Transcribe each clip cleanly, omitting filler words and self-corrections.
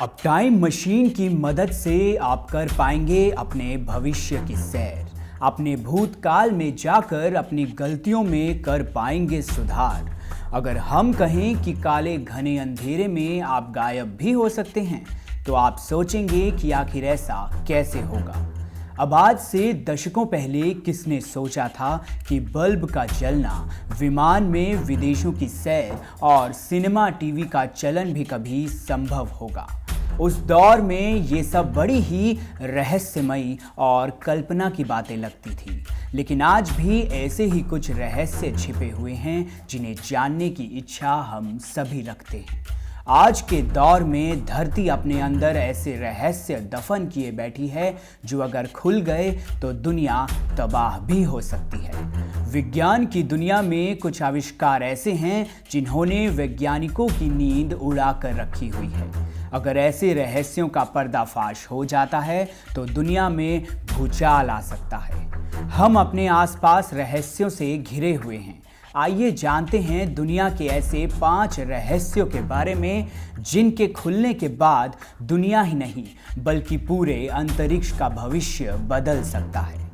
अब time machine की मदद से आप कर पाएंगे अपने भविष्य की सैर। अपने भूतकाल में जाकर अपनी गलतियों में कर पाएंगे सुधार। अगर हम कहें कि काले घने अंधेरे में आप गायब भी हो सकते हैं, तो आप सोचेंगे कि आखिर ऐसा कैसे होगा। अब आज से दशकों पहले किसने सोचा था कि बल्ब का जलना, विमान में विदेशों की सैर और सिनेमा टीवी का चलन भी कभी संभव होगा। उस दौर में ये सब बड़ी ही रहस्यमयी और कल्पना की बातें लगती थी, लेकिन आज भी ऐसे ही कुछ रहस्य छिपे हुए हैं जिन्हें जानने की इच्छा हम सभी रखते हैं। आज के दौर में धरती अपने अंदर ऐसे रहस्य दफन किए बैठी है जो अगर खुल गए तो दुनिया तबाह भी हो सकती है। विज्ञान की दुनिया में कुछ आविष्कार ऐसे हैं जिन्होंने वैज्ञानिकों की नींद उड़ा कर रखी हुई है। अगर ऐसे रहस्यों का पर्दाफाश हो जाता है तो दुनिया में भूचाल आ सकता है। हम अपने आसपास रहस्यों से घिरे हुए हैं। आइए जानते हैं दुनिया के ऐसे 5 रहस्यों के बारे में जिनके खुलने के बाद दुनिया ही नहीं बल्कि पूरे अंतरिक्ष का भविष्य बदल सकता है।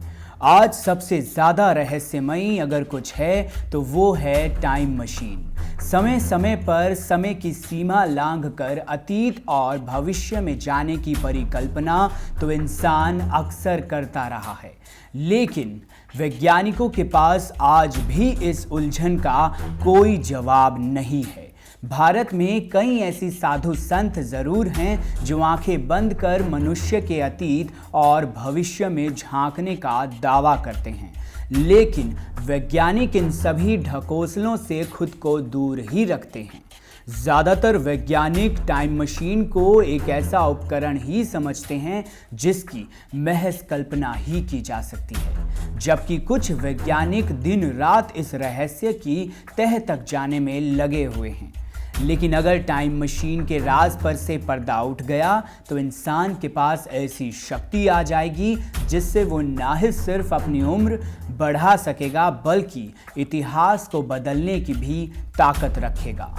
आज सबसे ज़्यादा रहस्यमयी अगर कुछ है तो वो है टाइम मशीन। समय समय पर समय की सीमा लांघकर अतीत और भविष्य में जाने की परिकल्पना तो इंसान अक्सर करता रहा है, लेकिन वैज्ञानिकों के पास आज भी इस उलझन का कोई जवाब नहीं है। भारत में कई ऐसी साधु संत जरूर हैं जो आंखें बंद कर मनुष्य के अतीत और भविष्य में झांकने का दावा करते हैं, लेकिन वैज्ञानिक इन सभी ढकोसलों से खुद को दूर ही रखते हैं। ज़्यादातर वैज्ञानिक टाइम मशीन को एक ऐसा उपकरण ही समझते हैं जिसकी महज कल्पना ही की जा सकती है, जबकि कुछ वैज्ञानिक दिन रात इस रहस्य की तह तक जाने में लगे हुए हैं। लेकिन अगर टाइम मशीन के राज पर से पर्दा उठ गया तो इंसान के पास ऐसी शक्ति आ जाएगी जिससे वो ना ही सिर्फ अपनी उम्र बढ़ा सकेगा बल्कि इतिहास को बदलने की भी ताकत रखेगा।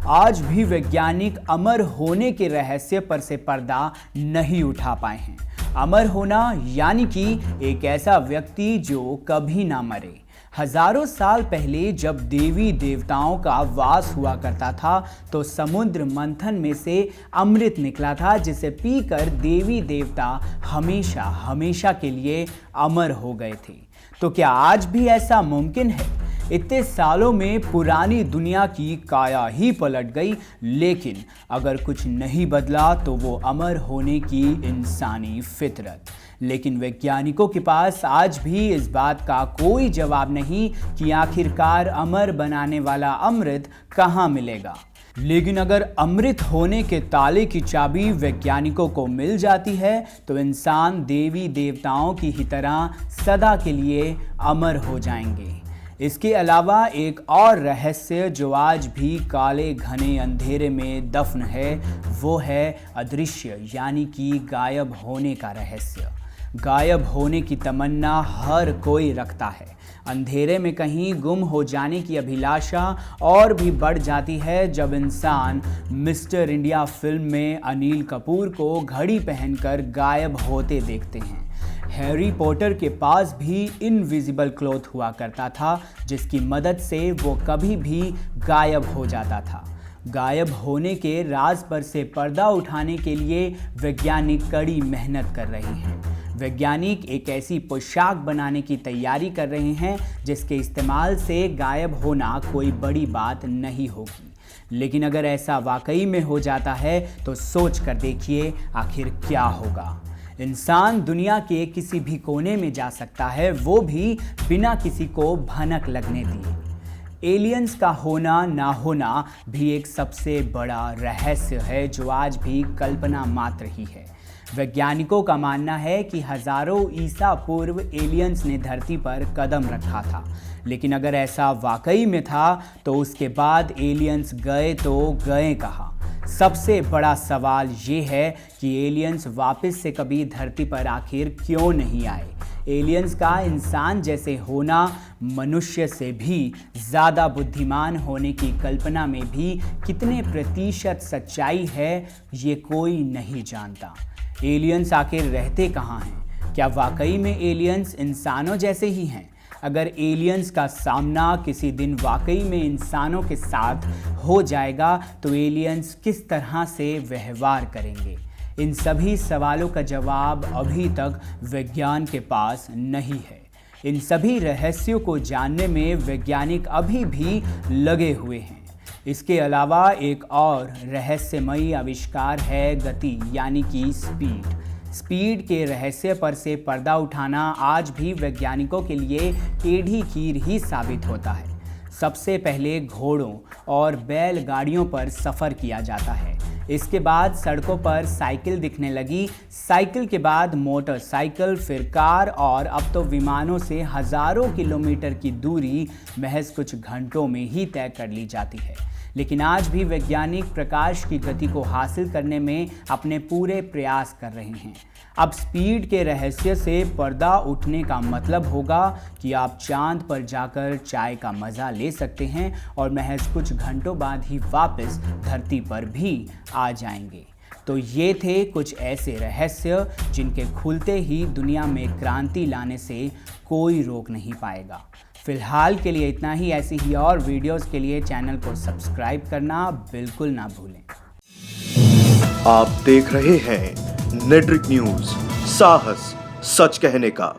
आज भी वैज्ञानिक अमर होने के रहस्य पर से पर्दा नहीं उठा पाए हैं। अमर होना यानी कि एक ऐसा व्यक्ति जो कभी ना मरे। हजारों साल पहले जब देवी देवताओं का वास हुआ करता था तो समुद्र मंथन में से अमृत निकला था जिसे पीकर देवी देवता हमेशा हमेशा के लिए अमर हो गए थे। तो क्या आज भी ऐसा मुमकिन है? इतने सालों में पुरानी दुनिया की काया ही पलट गई, लेकिन अगर कुछ नहीं बदला तो वो अमर होने की इंसानी फितरत। लेकिन वैज्ञानिकों के पास आज भी इस बात का कोई जवाब नहीं कि आखिरकार अमर बनाने वाला अमृत कहाँ मिलेगा। लेकिन अगर अमृत होने के ताले की चाबी वैज्ञानिकों को मिल जाती है तो इंसान देवी देवताओं की ही तरह सदा के लिए अमर हो जाएंगे। इसके अलावा एक और रहस्य जो आज भी काले घने अंधेरे में दफन है वो है अदृश्य यानी कि गायब होने का रहस्य। गायब होने की तमन्ना हर कोई रखता है। अंधेरे में कहीं गुम हो जाने की अभिलाषा और भी बढ़ जाती है जब इंसान मिस्टर इंडिया फिल्म में अनिल कपूर को घड़ी पहनकर गायब होते देखते हैं। हैरी पॉटर के पास भी इनविजिबल क्लॉथ हुआ करता था जिसकी मदद से वो कभी भी गायब हो जाता था। गायब होने के राज पर से पर्दा उठाने के लिए वैज्ञानिक कड़ी मेहनत कर रहे हैं। वैज्ञानिक एक ऐसी पोशाक बनाने की तैयारी कर रहे हैं जिसके इस्तेमाल से गायब होना कोई बड़ी बात नहीं होगी। लेकिन अगर ऐसा वाकई में हो जाता है तो सोच कर देखिए आखिर क्या होगा। इंसान दुनिया के किसी भी कोने में जा सकता है, वो भी बिना किसी को भनक लगने दिए। एलियंस का होना ना होना भी एक सबसे बड़ा रहस्य है जो आज भी कल्पना मात्र ही है। वैज्ञानिकों का मानना है कि हजारों ईसा पूर्व एलियंस ने धरती पर कदम रखा था, लेकिन अगर ऐसा वाकई में था तो उसके बाद एलियंस गए तो गए कहाँ। सबसे बड़ा सवाल ये है कि एलियंस वापस से कभी धरती पर आखिर क्यों नहीं आए। एलियंस का इंसान जैसे होना मनुष्य से भी ज़्यादा बुद्धिमान होने की कल्पना में भी कितने प्रतिशत सच्चाई है ये कोई नहीं जानता। एलियंस आखिर रहते कहाँ हैं? क्या वाकई में एलियंस इंसानों जैसे ही हैं? अगर एलियंस का सामना किसी दिन वाकई में इंसानों के साथ हो जाएगा तो एलियंस किस तरह से व्यवहार करेंगे? इन सभी सवालों का जवाब अभी तक विज्ञान के पास नहीं है। इन सभी रहस्यों को जानने में वैज्ञानिक अभी भी लगे हुए हैं। इसके अलावा एक और रहस्यमयी आविष्कार है गति यानी कि स्पीड के रहस्य पर से पर्दा उठाना आज भी वैज्ञानिकों के लिए टेढ़ी खीर ही साबित होता है। सबसे पहले घोड़ों और बैलगाड़ियों पर सफ़र किया जाता है, इसके बाद सड़कों पर साइकिल दिखने लगी, साइकिल के बाद मोटरसाइकिल, फिर कार और अब तो विमानों से हज़ारों किलोमीटर की दूरी महज कुछ घंटों में ही तय कर ली जाती है। लेकिन आज भी वैज्ञानिक प्रकाश की गति को हासिल करने में अपने पूरे प्रयास कर रहे हैं। अब स्पीड के रहस्य से पर्दा उठने का मतलब होगा कि आप चांद पर जाकर चाय का मज़ा ले सकते हैं और महज कुछ घंटों बाद ही वापस धरती पर भी आ जाएंगे। तो ये थे कुछ ऐसे रहस्य जिनके खुलते ही दुनिया में क्रांति लाने से कोई रोक नहीं पाएगा। फिलहाल के लिए इतना ही। ऐसी ही और वीडियोस के लिए चैनल को सब्सक्राइब करना बिल्कुल ना भूलें। आप देख रहे हैं नेट्रिक न्यूज, साहस सच कहने का।